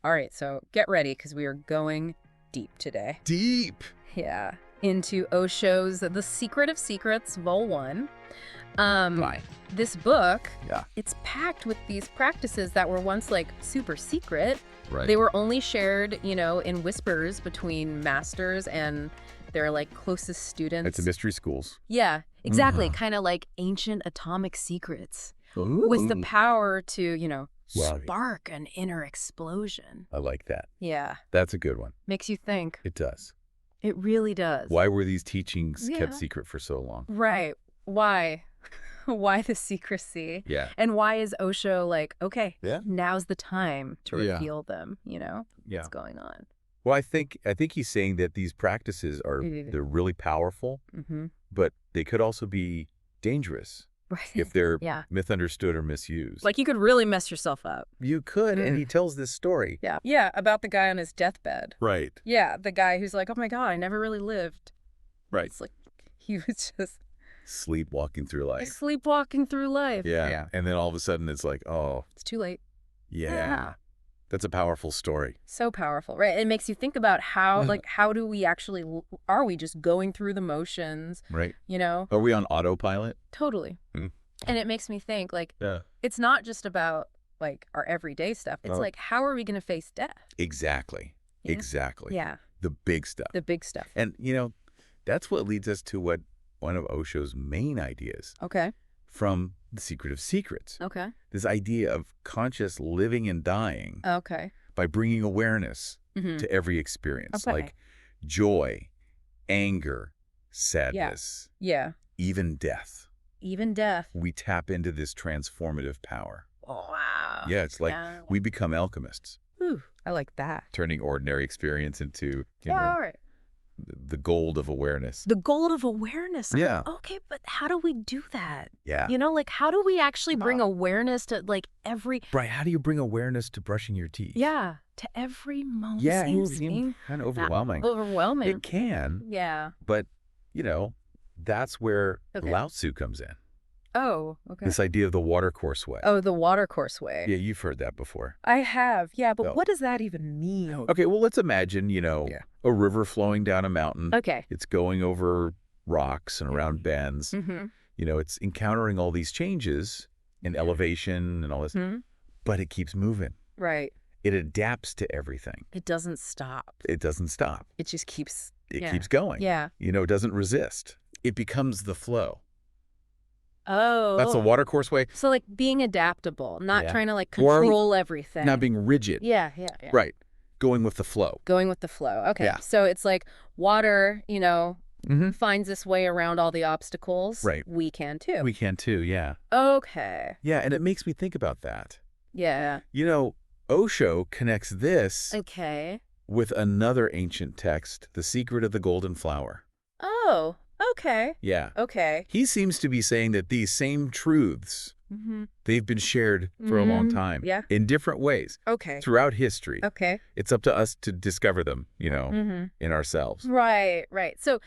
All right, so get ready because we are going deep today. Deep. Yeah. Into Osho's The Secret of Secrets, Vol 1. Why? This book, Yeah. it's packed with these practices that were once like super secret. Right. They were only shared, in whispers between masters and their like closest students. It's a mystery schools. Yeah, exactly. Mhm. Kind of like ancient atomic secrets Ooh. with the power to, Wow. spark an inner explosion. I like that. Yeah. That's a good one. Makes you think. It does. It really does. Why were these teachings kept Yeah. secret for so long? Right. Why? Why the secrecy? Yeah. And why is Osho like, okay, Yeah. now's the time to Yeah. reveal them, Yeah. What's going on? Well, I think he's saying that these practices they're really powerful, Mm-hmm. but they could also be dangerous Right. if they're Yeah. misunderstood or misused. Like you could really mess yourself up. You could, and Mm. he tells this story. Yeah. Yeah, about the guy on his deathbed. Right. Yeah, the guy who's like, oh my God, I never really lived. Right. It's like he was just Sleepwalking through life. sleepwalking through life. Yeah. And then all of a sudden it's like, oh, It's too late. yeah. Yeah. That's a powerful story. So powerful, right? It makes you think about how, Yeah. how do we actually, are we just going through the motions, Right. Are Are we on autopilot? Totally. Mm. And it makes me think, Yeah. it's not just about, our everyday stuff. It's No. how are we going to face death? Exactly. Yeah. Exactly. Yeah, The big stuff. the big stuff. And, that's what leads us to what one of Osho's main ideas Okay. from The Secret of Secrets. Okay. This idea of conscious living and dying Okay. by bringing awareness Mm-hmm. to every experience, Okay. like joy, anger, sadness, Yeah. even death. Even death. We tap into this transformative power. Oh, wow. Yeah, it's like Yeah. we become alchemists, Whew, I like that. turning ordinary experience into All right. the gold of awareness. The gold of awareness. Yeah. Okay, but how do we do that? Yeah. How do we actually bring awareness to every, Right, how do you bring awareness to brushing your teeth? to every moment? Yeah, Seems kind of overwhelming. overwhelming. It can, Yeah. but, that's where Okay. Lao Tzu comes in. Oh, okay. This idea of the watercourse way. Oh, the watercourse way. Yeah, you've heard that before. I have. Yeah, but Oh. what does that even mean? Okay, well, let's imagine, Yeah. a river flowing down a mountain. Okay. It's going over rocks and around bends. Mm-hmm. It's encountering all these changes in elevation and all this, but it keeps moving. Right. It adapts to everything. It doesn't stop. It doesn't stop. It just keeps. It Yeah. keeps going. Yeah. It doesn't resist. It becomes the flow. Oh. That's the watercourse way. So being adaptable, not Yeah. trying to Or control everything. Not being rigid. Yeah. Yeah. Right. Going with the flow. Going with the flow. Okay. Yeah. So it's water, Mm-hmm. finds its way around all the obstacles. Right. We can too. We can too, yeah. Okay. Yeah, and it makes me think about that. Yeah. Osho connects this Okay. with another ancient text, The Secret of the Golden Flower. Oh, okay. Yeah. Okay. He seems to be saying that these same truths, Mm-hmm. they've been shared for a long Mhm. time. Yeah. In different ways Okay. throughout history. Okay. It's up to us to discover them, Mm-hmm. in ourselves. Right. So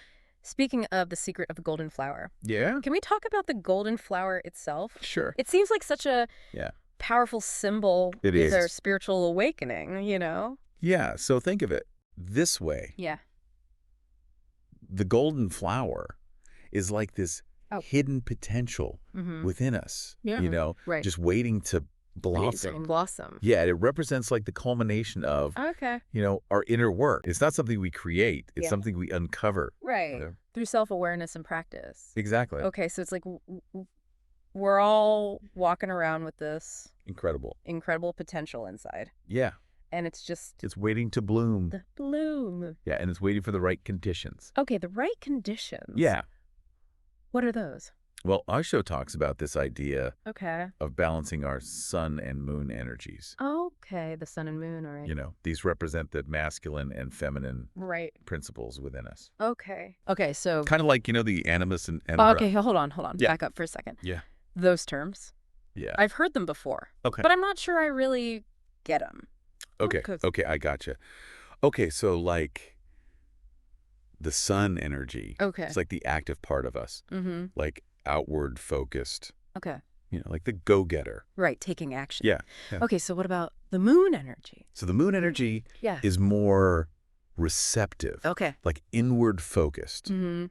speaking of the secret of the golden flower, Yeah? can we talk about the golden flower itself? Sure. It seems like such a Yeah. powerful symbol It with is. our spiritual awakening, Yeah, so think of it this way. Yeah. The golden flower is like this Oh. hidden potential Mm-hmm. within us, Yeah. Right. just waiting to blossom. Blossom. Yeah, it represents like the culmination of, Okay. our inner work. It's not something we create. It's Yeah. something we uncover. Right. Yeah. Through self-awareness and practice. Exactly. Okay, so it's we're all walking around with this Incredible. incredible potential inside. Yeah. And it's just It's waiting to bloom. the bloom. Yeah, and it's waiting for the right conditions. Okay, the right conditions. Yeah. What are those? Well, Osho talks about this idea Okay. of balancing our sun and moon energies. Okay, the sun and moon, all right. These represent the masculine and feminine Right. principles within us. Okay. Okay, so Kind of like, the animus and okay, hold on. Yeah. Back up for a second. Yeah. Those terms. Yeah. I've heard them before, Okay. but I'm not sure I really get them. Okay. Okay. Okay, I gotcha. Okay, so like the sun energy. Okay. It's like the active part of us, Mm-hmm. like outward focused, Okay. like the go-getter. Right, taking action. Yeah. Yeah. Okay, so what about the moon energy? So the moon energy Yeah. is more receptive, Okay. like inward focused, Mm-hmm.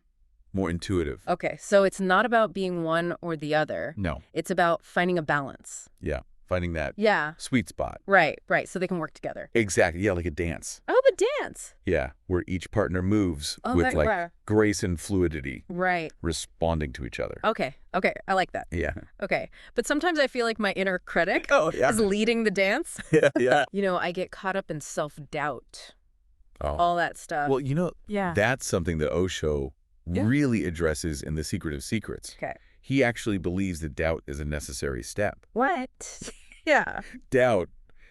more intuitive. Okay, so it's not about being one or the other. No. It's about finding a balance. Yeah. Finding that Yeah. sweet spot. Right, so they can work together. Exactly. Yeah, like a dance. Oh, the dance. Yeah, where each partner moves Oh, with right, like right. grace and fluidity, Right. responding to each other. Okay, I like that. Yeah. Okay, but sometimes I feel like my inner critic Oh, yeah. is leading the dance. Yeah. I get caught up in self-doubt, Oh. all that stuff. Well, yeah. that's something that Osho Yeah. really addresses in The Secret of Secrets. Okay. He actually believes that doubt is a necessary step. What? Yeah. Doubt.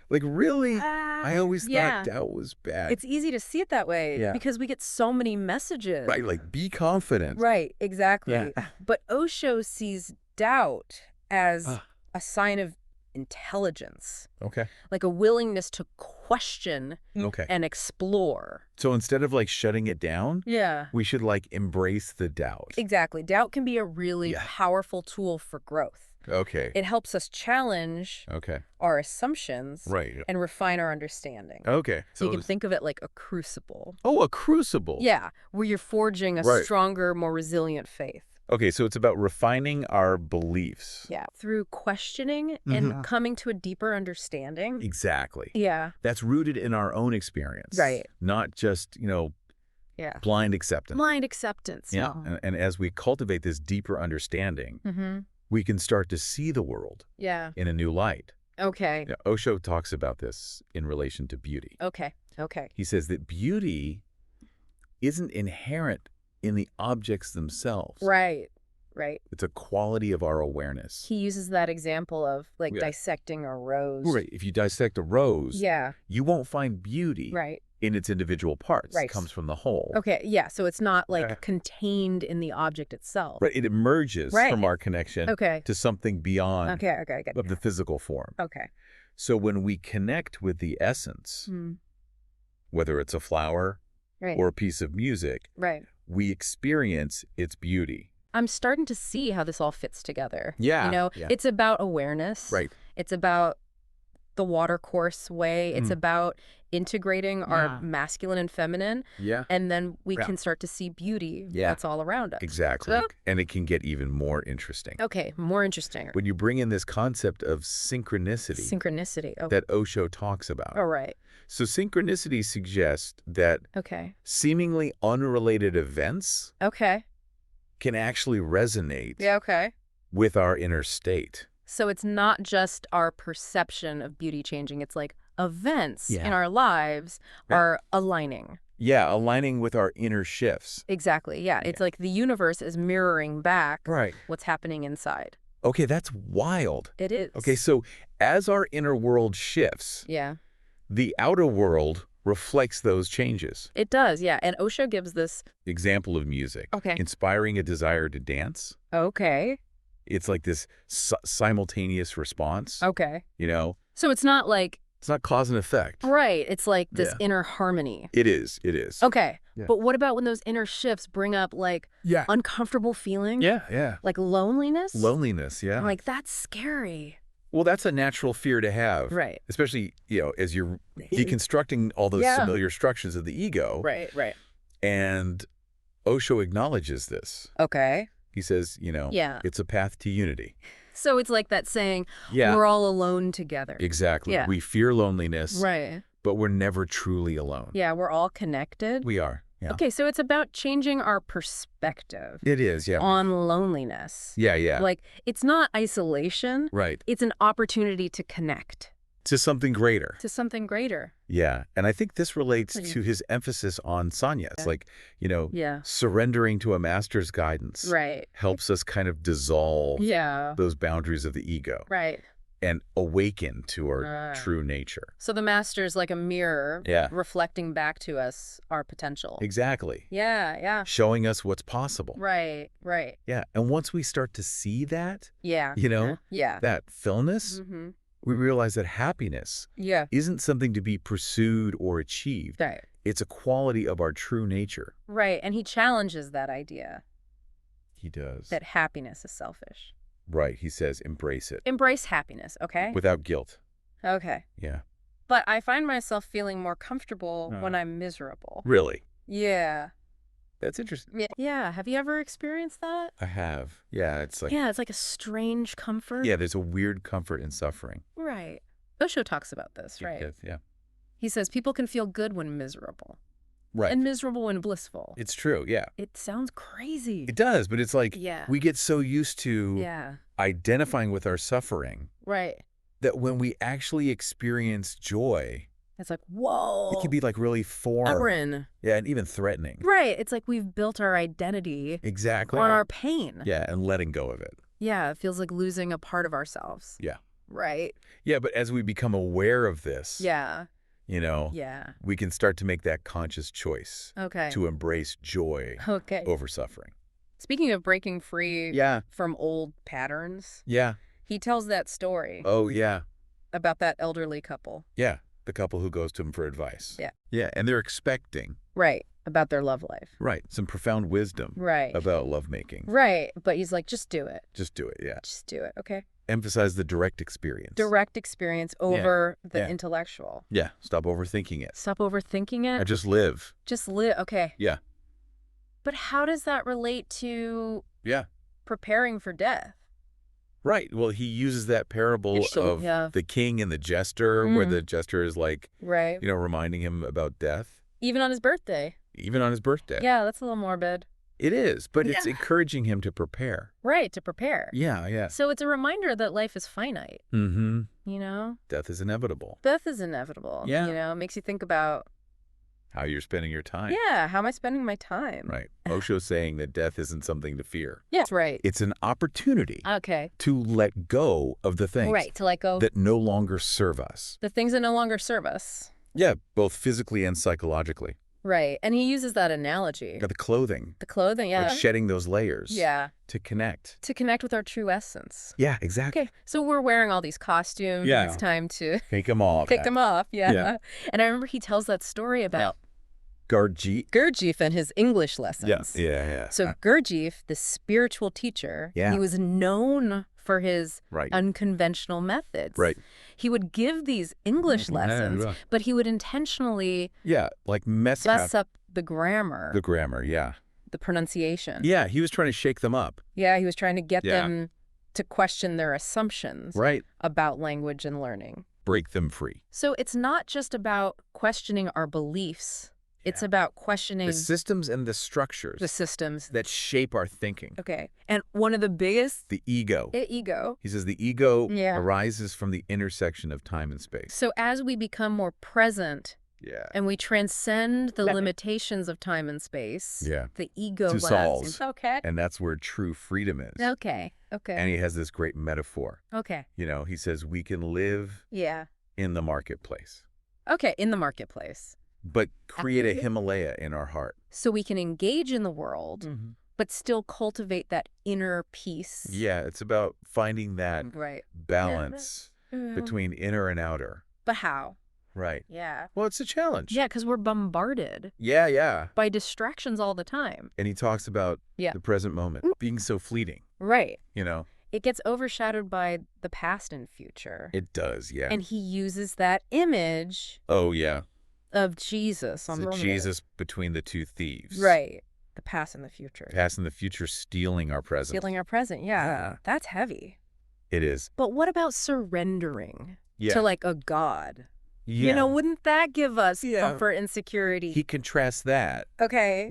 Like, really? I always yeah. thought doubt was bad. It's easy to see it that way Yeah. because we get so many messages. Right, like, be confident. Right, exactly. Yeah. But Osho sees doubt as Ah. a sign of intelligence, Okay. like a willingness to question Okay. and explore. So instead of, like, shutting it down, Yeah. we should, like, embrace the doubt. Exactly. Doubt can be a really Yeah. powerful tool for growth. Okay. It helps us challenge Okay. our assumptions Right. and refine our understanding. Okay. So you can think of it like a crucible. Oh, a crucible. Yeah, where you're forging a Right. stronger, more resilient faith. Okay, so it's about refining our beliefs. Yeah. Through questioning and coming to a deeper understanding. Exactly. Yeah. That's rooted in our own experience. Right. Not just, Yeah. blind acceptance. Blind acceptance. Yeah. And as we cultivate this deeper understanding, Mm-hmm. we can start to see the world Yeah. in a new light. Okay. Osho talks about this in relation to beauty. Okay. He says that beauty isn't inherent in the objects themselves. Right. It's a quality of our awareness. He uses that example of like Yeah. dissecting a rose. Right. If you dissect a rose, Yeah. you won't find beauty Right. in its individual parts. Right. It comes from the whole. Okay. Yeah. So it's not like Yeah. contained in the object itself. Right. It emerges Right. from our connection Okay. to something beyond Okay. I get of it. the physical form. Okay. So when we connect with the essence, Mm. whether it's a flower Right. or a piece of music, Right. we experience its beauty. I'm starting to see how this all fits together. Yeah, yeah. It's about awareness. Right. It's about the watercourse way. It's about integrating our masculine and feminine. Yeah. And then we Yeah. can start to see beauty Yeah. that's all around us. Exactly. So- And it can get even more interesting. Okay, more interesting. When you bring in this concept of synchronicity Synchronicity. Oh, that Osho talks about. all right. So synchronicity suggests that Okay. seemingly unrelated events Okay. can actually resonate Yeah, okay. with our inner state. So it's not just our perception of beauty changing. It's like events Yeah. in our lives Right. are aligning. Yeah, aligning with our inner shifts. Exactly. Yeah. It's like the universe is mirroring back Right. what's happening inside. Okay, that's wild. It is. Okay, so as our inner world shifts, Yeah. the outer world reflects those changes. It does. Yeah. And Osho gives this. Example of music. Okay. Inspiring a desire to dance. Okay. It's like this simultaneous response. Okay. It's So it's not like, not cause and effect. right. It's like this Yeah. inner harmony. It is. It is. Okay. Yeah. But what about when those inner shifts bring up like Yeah. uncomfortable feelings? Yeah, yeah. Like loneliness? Loneliness, yeah. I'm like, that's scary. Well, that's a natural fear to have. Right. Especially, as you're deconstructing all those Yeah. familiar structures of the ego. Right. And Osho acknowledges this. Okay. He says, Yeah. it's a path to unity. So it's like that saying, Yeah. we're all alone together. Exactly. Yeah. We fear loneliness, Right. but we're never truly alone. Yeah, we're all connected. We are. Yeah. Okay, so it's about changing our perspective It is, yeah. on loneliness. Yeah. Like, it's not isolation. Right. It's an opportunity to connect To something greater. to something greater. Yeah. And I think this relates What do you- to his emphasis on sanya. It's like, Yeah. surrendering to a master's guidance Right. helps us kind of dissolve Yeah. those boundaries of the ego Right. and awaken to our Right. true nature. So the master's like a mirror Yeah. reflecting back to us our potential. Exactly. Yeah. Showing us what's possible. Right. Yeah. And once we start to see that, Yeah. Yeah. that fullness, Mm-hmm. we realize that happiness Yeah. isn't something to be pursued or achieved. Right. It's a quality of our true nature. Right. And he challenges that idea He does. that happiness is selfish. Right. He says embrace it. Embrace happiness, okay? Without guilt. Okay. Yeah. But I find myself feeling more comfortable when I'm miserable. Really? Yeah. That's interesting. Yeah. Have you ever experienced that? I have. Yeah, it's like... Yeah, it's like a strange comfort. Yeah, there's a weird comfort in suffering. Right. Osho talks about this, right? Yes, yeah. He says people can feel good when miserable. Right. And miserable when blissful. It's true, yeah. It sounds crazy. It does, but it's like we get so used to identifying with our suffering Right. that when we actually experience joy, it's like, whoa. it can be like really foreign. Yeah, and even threatening. Right. It's like we've built our identity exactly on our pain. Yeah, and letting go of it. Yeah, it feels like losing a part of ourselves. Yeah. Right. Yeah, but as we become aware of this, you know, we can start to make that conscious choice to embrace joy over suffering. Speaking of breaking free from old patterns, he tells that story. Oh, yeah. About that elderly couple. Yeah, the couple who goes to him for advice. Yeah. Yeah, and they're expecting. Right, about their love life. Right, some profound wisdom. Right. About lovemaking. Right, but he's like, just do it. Just do it, yeah. Just do it, okay? Emphasize the direct experience. Direct experience over the intellectual. Yeah, stop overthinking it. Stop overthinking it? And just live. Just live, okay. Yeah. But how does that relate to preparing for death? Right. Well, he uses that parable of the king and the jester, where the jester is like, you know, reminding him about death. Even on his birthday. Even on his birthday. Yeah, that's a little morbid. It is, but it's encouraging him to prepare. Right, to prepare. Yeah, yeah. So it's a reminder that life is finite. Mm-hmm. You know? Death is inevitable. Death is inevitable. Yeah. You know, it makes you think about how you're spending your time. Yeah, how am I spending my time? Right. Osho's saying that death isn't something to fear. Yeah, that's right. It's an opportunity to let go of the things to let go that no longer serve us. The things that no longer serve us. Yeah, both physically and psychologically. Right. And he uses that analogy. Yeah, the clothing. The clothing, yeah. Like shedding those layers. Yeah. To connect. To connect with our true essence. Yeah, exactly. Okay, so we're wearing all these costumes. Yeah. It's time to take them off. Take them off, yeah. And I remember he tells that story about Gurdjieff and his English lessons. Yeah. So Gurdjieff, the spiritual teacher, he was known for his unconventional methods. Right. He would give these English lessons, but he would intentionally like mess up the grammar. The grammar, the pronunciation. Yeah, he was trying to shake them up. Yeah, he was trying to get them to question their assumptions right. about language and learning. Break them free. So it's not just about questioning our beliefs. It's about questioning the systems and the structures. The systems that shape our thinking. Okay. And one of the biggest... The ego. The ego. He says the ego arises from the intersection of time and space. So as we become more present and we transcend the limitations of time and space, the ego dissolves. Okay. And that's where true freedom is. Okay. Okay. And he has this great metaphor. Okay. You know, he says we can live in the marketplace. Okay, in the marketplace. But create a Himalaya in our heart. So we can engage in the world, but still cultivate that inner peace. Yeah, it's about finding that balance between inner and outer. But how? Right. Yeah. Well, it's a challenge. Yeah, because we're bombarded. Yeah. By distractions all the time. And he talks about the present moment being so fleeting. Right. You know? It gets overshadowed by the past and future. It does, yeah. And he uses that image. Oh, yeah. Of Jesus on the Jesus between the two thieves. Right. The past and the future. Past and the future stealing our present. Stealing our present, yeah. That's heavy. It is. But what about surrendering to like a God? Yeah. You know, wouldn't that give us comfort and security? He contrasts that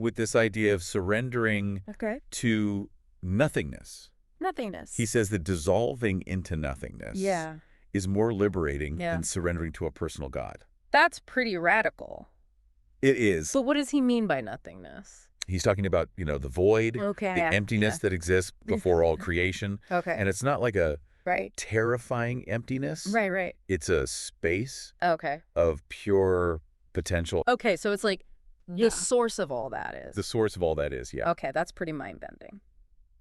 with this idea of surrendering to nothingness. Nothingness. He says that dissolving into nothingness is more liberating than surrendering to a personal God. That's pretty radical. It is. But what does he mean by nothingness? He's talking about, you know, the void, the emptiness that exists before all creation. And it's not like a terrifying emptiness. Right. It's a space of pure potential. Okay, so it's like the source of all that is. The source of all that is, yeah. Okay, that's pretty mind-bending.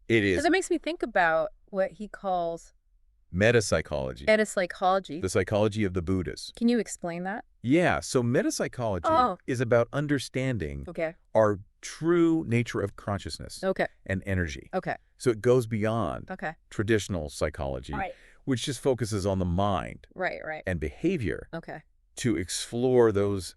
It is. Because it makes me think about what he calls... Metapsychology. Metapsychology. The psychology of the Buddhas. Can you explain that? Yeah, so metapsychology is about understanding our true nature of consciousness and energy. So it goes beyond Okay. traditional psychology, Right. which just focuses on the mind Right. and behavior Okay. to explore those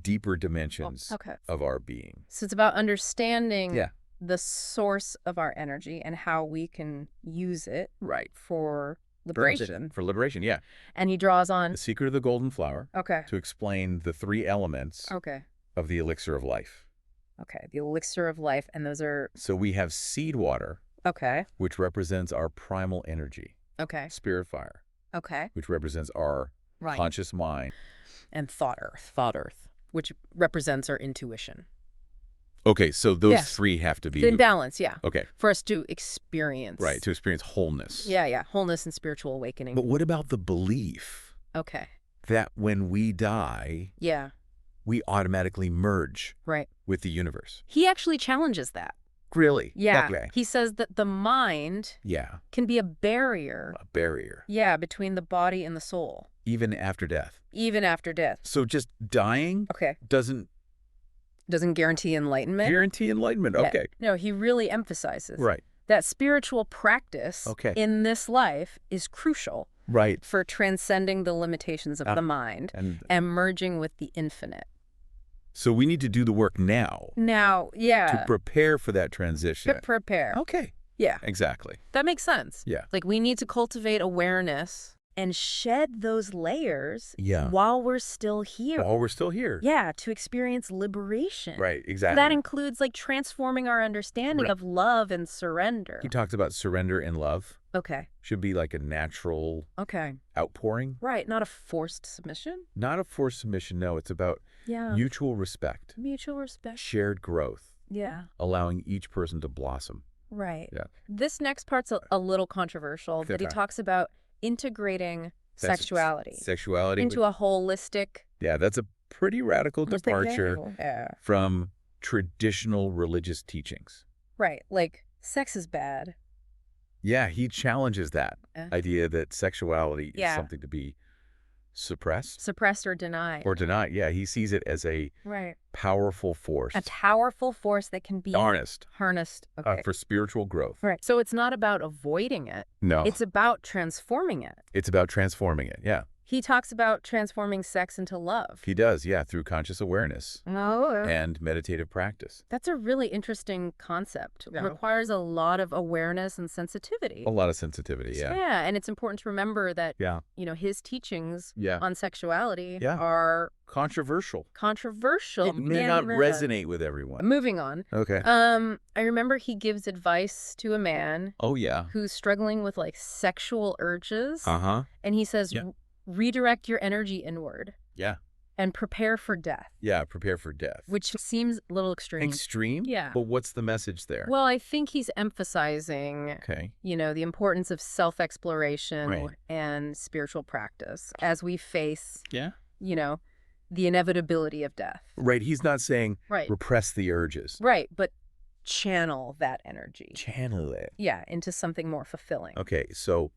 deeper dimensions Okay. of our being. So it's about understanding Yeah. the source of our energy and how we can use it Right. for liberation. For liberation, yeah. And he draws on... The Secret of the Golden Flower. Okay. To explain the 3 elements of the elixir of life. Okay, the elixir of life, and those are... So we have seed water, Okay. which represents our primal energy. Okay. Spirit fire. Okay. Which represents our conscious mind. And thought earth, which represents our intuition. Okay, so those 3 have to be... In balance, yeah. Okay. For us to experience... Right, to experience wholeness. Yeah, wholeness and spiritual awakening. But what about the belief... Okay. That when we die... Yeah. We automatically merge... Right. With the universe. He actually challenges that. Really? Yeah. Okay. He says that the mind... Yeah. Can be a barrier... A barrier. Yeah, between the body and the soul. Even after death. Even after death. So just dying... Okay. Doesn't guarantee enlightenment? Guarantee enlightenment, okay. No, he really emphasizes... Right. That spiritual practice in this life is crucial for transcending the limitations of the mind and merging with the infinite. So we need to do the work now. Now, yeah. To prepare for that transition. To prepare. Okay. Yeah. Exactly. That makes sense. Yeah. Like we need to cultivate awareness and shed those layers Yeah. while we're still here. While we're still here. Yeah, to experience liberation. Right, exactly. That includes like transforming our understanding of love and surrender. He talks about surrender and love. Okay. Should be like a natural outpouring. Right, not a forced submission? Not a forced submission, no. It's about mutual respect. Mutual respect. Shared growth. Yeah. Allowing each person to blossom. Right. Yeah. This next part's a little controversial, but he talks about integrating sexuality into a holistic... Yeah, that's a pretty radical departure from traditional religious teachings. Right, like sex is bad. Yeah, he challenges that idea that sexuality is something to be suppressed. Suppressed or denied. Or denied, yeah. He sees it as a powerful force. A powerful force that can be harnessed. For spiritual growth. Right. So it's not about avoiding it. No. It's about transforming it. It's about transforming it, yeah. He talks about transforming sex into love. He does, yeah, through conscious awareness and meditative practice. That's a really interesting concept. It requires a lot of awareness and sensitivity. A lot of sensitivity, yeah. Yeah, and it's important to remember that, you know, his teachings on sexuality are... Controversial. It may not resonate with everyone. Moving on. Okay. I remember he gives advice to a man. Oh, yeah. Who's struggling with, like, sexual urges. Uh-huh. And he says... Redirect your energy inward. Yeah. And prepare for death. Yeah, prepare for death. Which seems a little extreme. Extreme? Yeah. But what's the message there? Well, I think he's emphasizing, you know, the importance of self-exploration and spiritual practice as we face, you know, the inevitability of death. Right. He's not saying repress the urges. Right. But channel that energy. Channel it. Yeah. Into something more fulfilling. Okay. So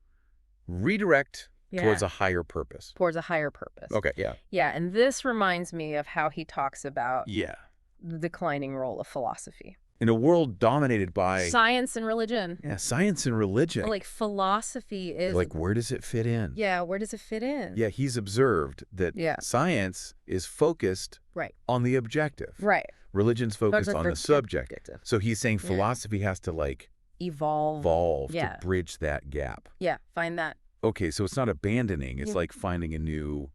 redirect... Towards a higher purpose. Towards a higher purpose. Okay, yeah. Yeah, and this reminds me of how he talks about the declining role of philosophy. In a world dominated by... Science and religion. Yeah, science and religion. Well, like, philosophy is... Like, where does it fit in? Yeah, where does it fit in? Yeah, he's observed that science is focused on the objective. Right. Religion's focused on the subject. So he's saying philosophy has to, like... Evolve. To bridge that gap. Yeah, find that... Okay, so it's not abandoning. It's like finding a new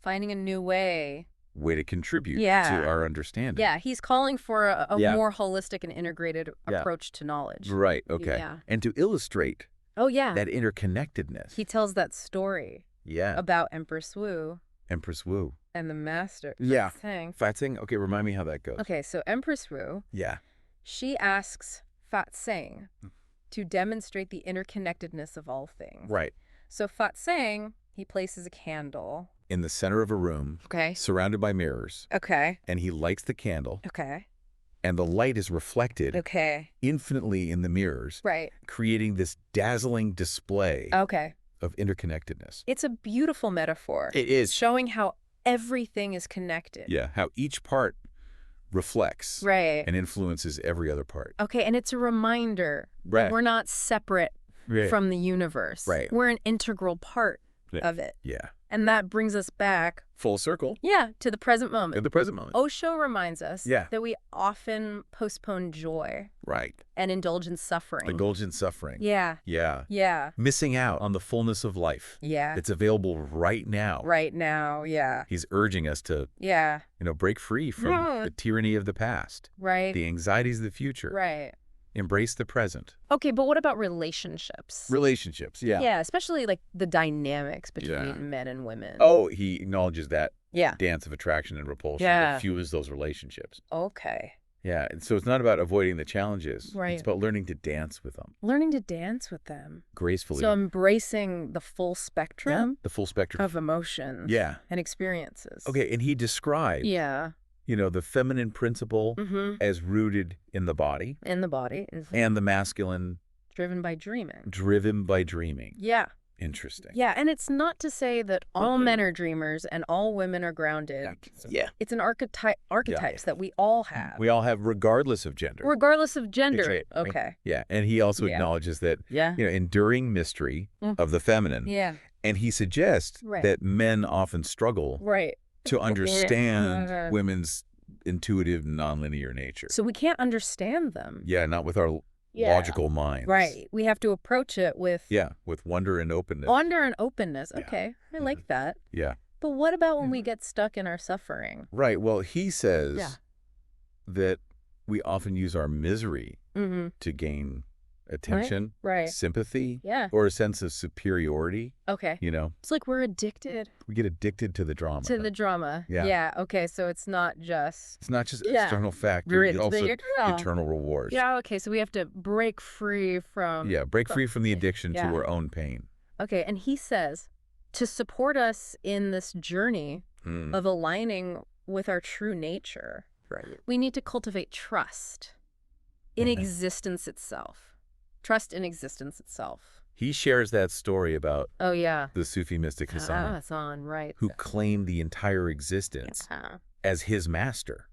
way to contribute to our understanding. Yeah, he's calling for a more holistic and integrated approach to knowledge. Right, okay. Yeah. And to illustrate that interconnectedness. He tells that story about Empress Wu. And the master. Fat Sing? Okay, remind me how that goes. Okay, so Empress Wu. She asks Fat Sing to demonstrate the interconnectedness of all things. Right. So Fat Sing, he places a candle. In the center of a room. Okay. Surrounded by mirrors. Okay. And he lights the candle. Okay. And the light is reflected. Okay. Infinitely in the mirrors. Right. Creating this dazzling display. Okay. Of interconnectedness. It's a beautiful metaphor. It is. Showing how everything is connected. Yeah, how each part reflects and influences every other part. Okay, and it's a reminder that we're not separate from the universe. We're an integral part of it. Yeah. And that brings us back full circle. Yeah, to the present moment. To the present moment. Osho reminds us that we often postpone joy. And indulge in suffering. Indulge in suffering. Yeah. Yeah. Yeah. Missing out on the fullness of life. Yeah. It's available right now. Right now, yeah. He's urging us to, break free from the tyranny of the past. The anxieties of the future. Embrace the present. Okay, but what about relationships? Relationships, yeah. Yeah, especially like the dynamics between men and women. Oh, he acknowledges that dance of attraction and repulsion that fuels those relationships. Okay. Yeah, and so it's not about avoiding the challenges. It's about learning to dance with them. Learning to dance with them. Gracefully. So embracing the full spectrum. The full spectrum. Of emotions. And experiences. Okay, and he described the feminine principle as rooted in the body. In the body. And the masculine. Driven by dreaming. Driven by dreaming. Yeah. Interesting. Yeah, and it's not to say that all men are dreamers and all women are grounded. Yeah. It's an archetypes that we all have. We all have regardless of gender. Regardless of gender. Right. Okay. Yeah, and he also acknowledges that, enduring mystery of the feminine. Yeah. And he suggests that men often struggle to understand women's intuitive, nonlinear nature. So we can't understand them. Yeah, not with our logical minds. We have to approach it with... with wonder and openness. Wonder and openness. Okay, I like that. Yeah. But what about when we get stuck in our suffering? Right, well, he says that we often use our misery to gain attention, sympathy, or a sense of superiority. Okay. It's like we're addicted. We get addicted to the drama. To the drama. Yeah. Okay, so it's not just... It's not just external factors. It's also internal rewards. Yeah, okay, so we have to break free from... Yeah, break free from the addiction to our own pain. Okay, and he says to support us in this journey of aligning with our true nature, we need to cultivate trust in existence itself. Trust in existence itself. He shares that story about the Sufi mystic Hassan, who claimed the entire existence as his master.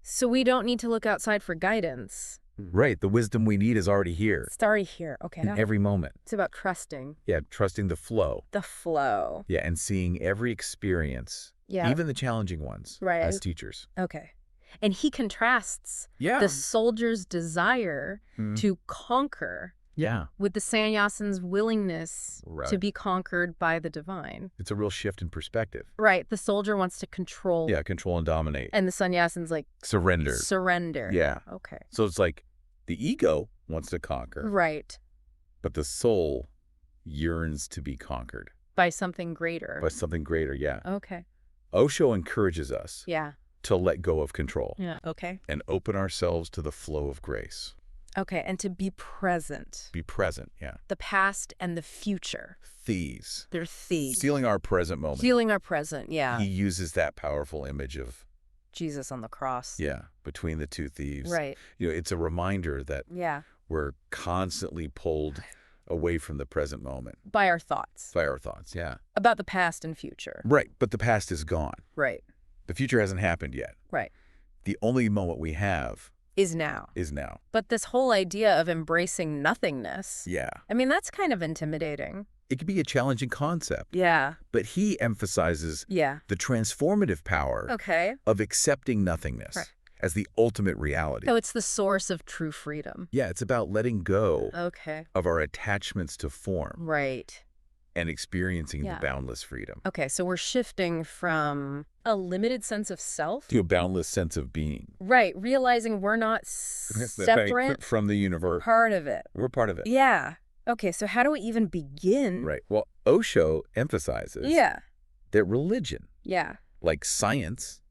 So we don't need to look outside for guidance. Right. The wisdom we need is already here. It's already here. Okay. In every moment. It's about trusting. Yeah, trusting the flow. The flow. Yeah, and seeing every experience, even the challenging ones, as teachers. Okay. And he contrasts the soldier's desire to conquer with the sannyasin's willingness to be conquered by the divine. It's a real shift in perspective. Right. The soldier wants to control. Yeah, control and dominate. And the sannyasin's like... Surrender. Surrender. Yeah. Okay. So it's like the ego wants to conquer. Right. But the soul yearns to be conquered. By something greater. By something greater, yeah. Okay. Osho encourages us. Yeah. To let go of control. Yeah, okay. And open ourselves to the flow of grace. Okay, and to be present. Be present, yeah. The past and the future. Thieves. They're thieves. Stealing our present moment. Stealing our present, yeah. He uses that powerful image of... Jesus on the cross. Yeah, between the two thieves. Right. It's a reminder that we're constantly pulled away from the present moment. By our thoughts. By our thoughts, yeah. About the past and future. Right, but the past is gone. Right. The future hasn't happened yet. Right. The only moment we have is now. Is now. But this whole idea of embracing nothingness. Yeah. I mean, that's kind of intimidating. It can be a challenging concept. Yeah. But he emphasizes the transformative power of accepting nothingness as the ultimate reality. So it's the source of true freedom. Yeah, it's about letting go of our attachments to form. Right. And experiencing the boundless freedom. Okay, so we're shifting from a limited sense of self to a boundless sense of being. Right, realizing we're not separate from the universe. Part of it. We're part of it. Yeah. Okay, so how do we even begin? Right. Well, Osho emphasizes that religion, like science,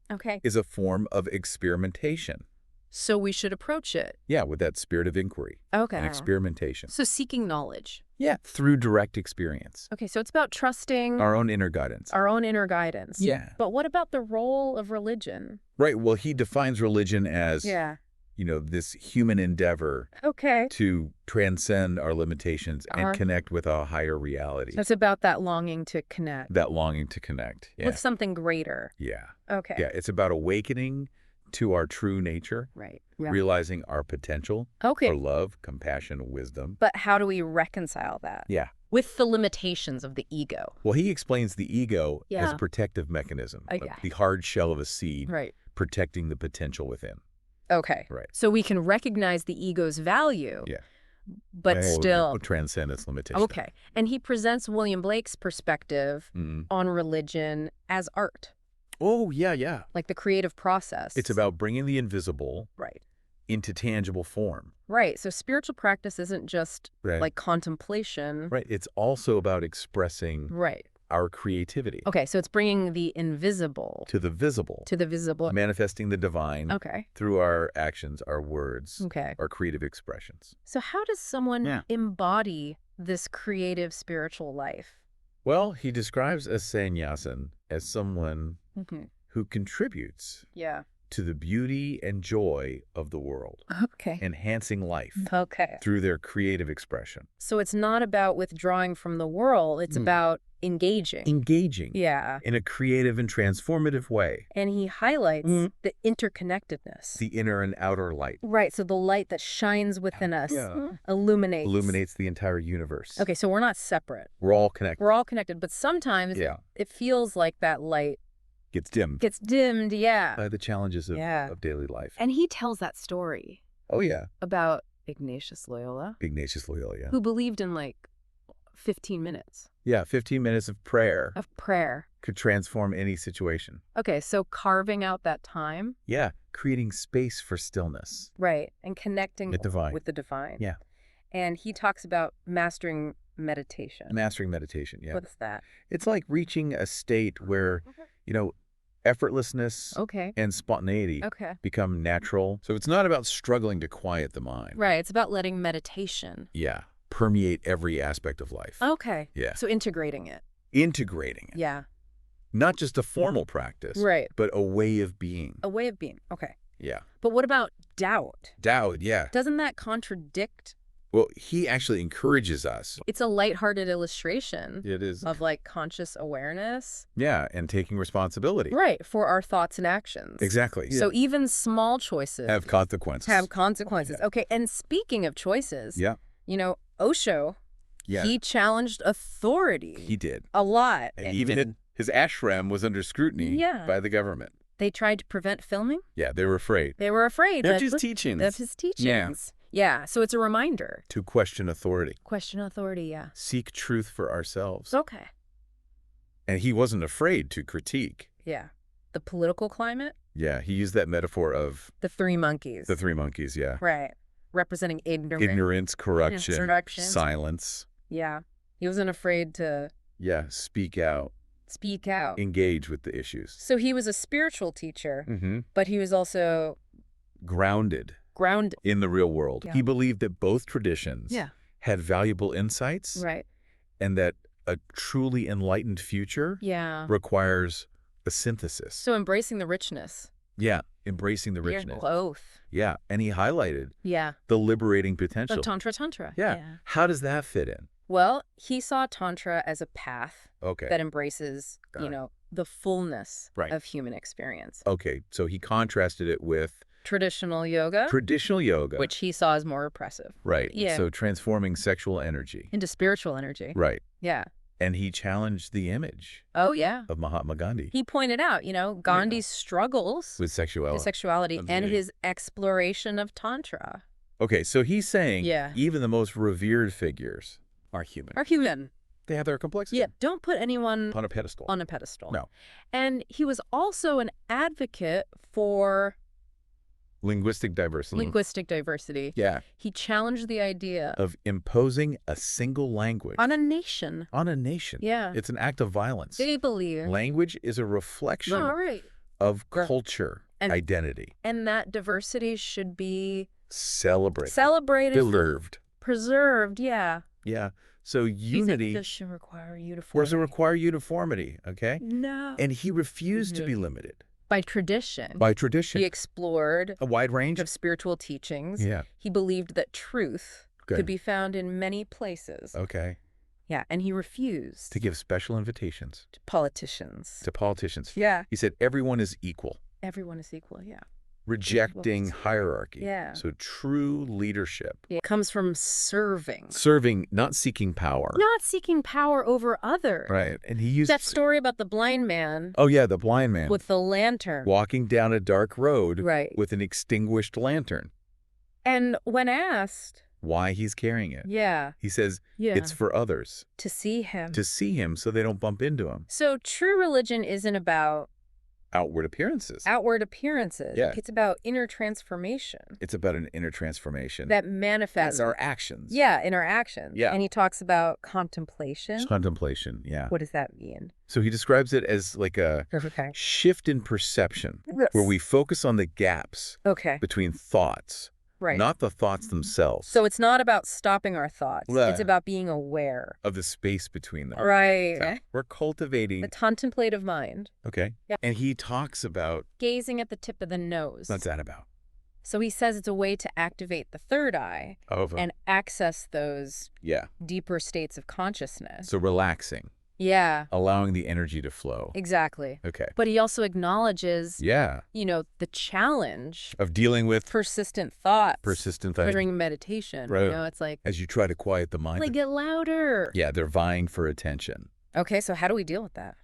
is a form of experimentation. So we should approach it. Yeah, with that spirit of inquiry. And experimentation. So seeking knowledge. Yeah, through direct experience. Okay, so it's about trusting... our own inner guidance. Our own inner guidance. Yeah. But what about the role of religion? Right, well, he defines religion as, this human endeavor to transcend our limitations and connect with a higher reality. So it's about that longing to connect. That longing to connect, with something greater. Yeah. Okay. Yeah, it's about awakening to our true nature, Right. Yeah. realizing our potential for love, compassion, wisdom. But how do we reconcile that? Yeah. With the limitations of the ego. Well, he explains the ego as a protective mechanism, the hard shell of a seed, protecting the potential within. Okay. Right. So we can recognize the ego's value. Yeah. But still transcend its limitation. Okay. And he presents William Blake's perspective on religion as art. Oh, yeah, yeah. Like the creative process. It's about bringing the invisible into tangible form. Right. So spiritual practice isn't just like contemplation. Right. It's also about expressing our creativity. Okay. So it's bringing the invisible to the visible. To the visible. Manifesting the divine through our actions, our words, our creative expressions. So how does someone embody this creative spiritual life? Well, he describes a sannyasin as someone who contributes to the beauty and joy of the world. Enhancing life through their creative expression. So it's not about withdrawing from the world. It's about engaging. Engaging. Yeah. In a creative and transformative way. And he highlights the interconnectedness. The inner and outer light. Right. So the light that shines within us illuminates. Illuminates the entire universe. Okay. So we're not separate. We're all connected. We're all connected. But sometimes it feels like that light gets dimmed. Gets dimmed, by the challenges of daily life. And he tells that story. Oh, yeah. About Ignatius Loyola. Ignatius Loyola, yeah. Who believed in like 15 minutes. Yeah, 15 minutes of prayer. Of prayer. Could transform any situation. Okay, so carving out that time. Yeah, creating space for stillness. Right, and connecting with the divine. Yeah. And he talks about mastering meditation. Mastering meditation, yeah. What's that? It's like reaching a state where, effortlessness and spontaneity become natural. So it's not about struggling to quiet the mind. Right, it's about letting meditation. Yeah, permeate every aspect of life. Okay. Yeah. So integrating it. Integrating it. Yeah. Not just a formal practice. Right. But a way of being. A way of being. Okay. Yeah. But what about doubt? Doubt, yeah. Doesn't that contradict? Well, he actually encourages us. It's a lighthearted illustration. It is. Of like conscious awareness. Yeah, and taking responsibility. Right, for our thoughts and actions. Exactly. So even small choices. Have consequences. Yeah. Okay, and speaking of choices. Yeah. Osho, he challenged authority. He did. A lot. And even his ashram was under scrutiny by the government. They tried to prevent filming? Yeah, they were afraid. Of his teachings. Of his teachings. Yeah, so it's a reminder. To question authority. Question authority, yeah. Seek truth for ourselves. Okay. And he wasn't afraid to critique. Yeah. The political climate? Yeah, he used that metaphor of... The three monkeys. The three monkeys, yeah. Right. Representing ignorance, corruption, silence. Yeah. He wasn't afraid to... Yeah, speak out. Speak out. Engage with the issues. So he was a spiritual teacher, but he was also... Grounded in the real world. Yeah. He believed that both traditions had valuable insights. Right. And that a truly enlightened future requires a synthesis. So embracing the richness. Yeah, embracing the richness. Both. Yeah, and he highlighted the liberating potential. The Tantra. Yeah. How does that fit in? Well, he saw Tantra as a path that embraces, the fullness of human experience. Okay, so he contrasted it with... Traditional yoga. Which he saw as more repressive. Right. Yeah. So transforming sexual energy. Into spiritual energy. Right. Yeah. And he challenged the image. Oh, yeah. Of Mahatma Gandhi. He pointed out, Gandhi's struggles. With sexuality. And his exploration of Tantra. Okay, so he's saying even the most revered figures are human. They have their complexity. Yeah, don't put anyone... On a pedestal. No. And he was also an advocate for... Linguistic diversity. Yeah. He challenged the idea of imposing a single language. On a nation. Yeah. It's an act of violence. They believe. Language is a reflection of culture, identity. And that diversity should be... Celebrated. Preserved, yeah. Yeah. So unity... This should require uniformity. Or does it require uniformity, okay? No. And he refused to be limited. By tradition. He explored a wide range of spiritual teachings. Yeah. He believed that truth could be found in many places. Okay. Yeah, and he refused. To give special invitations. To politicians. To politicians. Yeah. He said everyone is equal. Everyone is equal, yeah. Rejecting hierarchy. Yeah. So true leadership. It comes from serving. Serving, not seeking power. Not seeking power over others. Right. And he used that story about the blind man. Oh, yeah, the blind man. With the lantern. Walking down a dark road. Right. With an extinguished lantern. And when asked why he's carrying it. Yeah. He says it's for others. To see him. To see him so they don't bump into him. So true religion isn't about outward appearances. Outward appearances. Yeah. It's about inner transformation. It's about an inner transformation. That manifests. In our actions. Yeah, in our actions. Yeah. And he talks about contemplation. Contemplation, yeah. What does that mean? So he describes it as like a shift in perception. Yes. Where we focus on the gaps between thoughts. Right. Not the thoughts themselves. So it's not about stopping our thoughts. It's about being aware. Of the space between them. Right. So we're cultivating. The contemplative mind. Okay. Yeah. And he talks about. Gazing at the tip of the nose. What's that about? So he says it's a way to activate the third eye. And access those deeper states of consciousness. So relaxing. Yeah. Allowing the energy to flow. Exactly. Okay. But he also acknowledges, the challenge of dealing with persistent thoughts. During meditation. Right. It's like as you try to quiet the mind. Like get louder. Yeah, they're vying for attention. Okay, so how do we deal with that?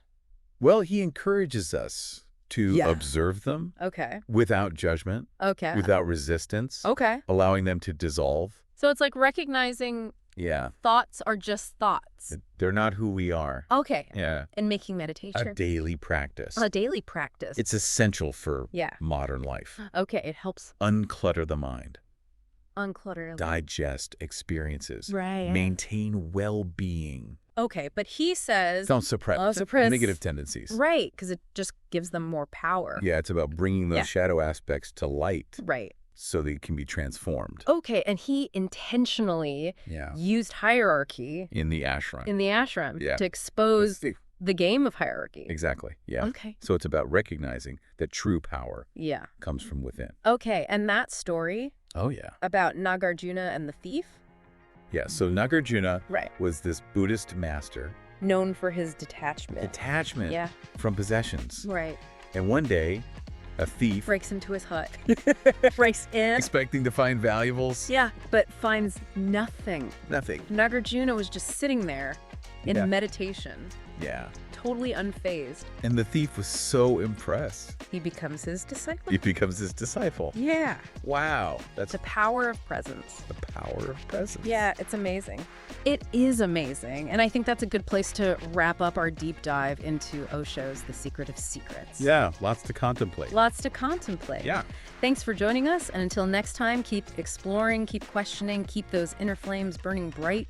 Well, he encourages us to observe them. Okay. Without judgment. Okay. Without resistance. Okay. Allowing them to dissolve. So it's like recognizing thoughts are just thoughts. They're not who we are. Okay. Yeah. And making meditation. A daily practice. A daily practice. It's essential for modern life. Okay, it helps. Unclutter the mind. Unclutter. Digest experiences. Right. Maintain well-being. Okay, but he says... Don't suppress negative tendencies. Right, because it just gives them more power. Yeah, it's about bringing those shadow aspects to light. Right. So they can be transformed. Okay, and he intentionally used hierarchy in the ashram. To expose the game of hierarchy. Exactly. Yeah. Okay. So it's about recognizing that true power comes from within. Okay, and that story about Nagarjuna and the thief? Yeah, so Nagarjuna was this Buddhist master. Known for his detachment. From possessions. Right. And one day, a thief breaks into his hut. Breaks in. Expecting to find valuables. Yeah, but finds nothing. Nothing. Nagarjuna was just sitting there in meditation. Yeah. Totally unfazed. And the thief was so impressed. He becomes his disciple. Yeah. Wow. That's the power of presence. The power of presence. Yeah, it's amazing. It is amazing. And I think that's a good place to wrap up our deep dive into Osho's The Secret of Secrets. Yeah, lots to contemplate. Yeah. Thanks for joining us. And until next time, keep exploring, keep questioning, keep those inner flames burning bright.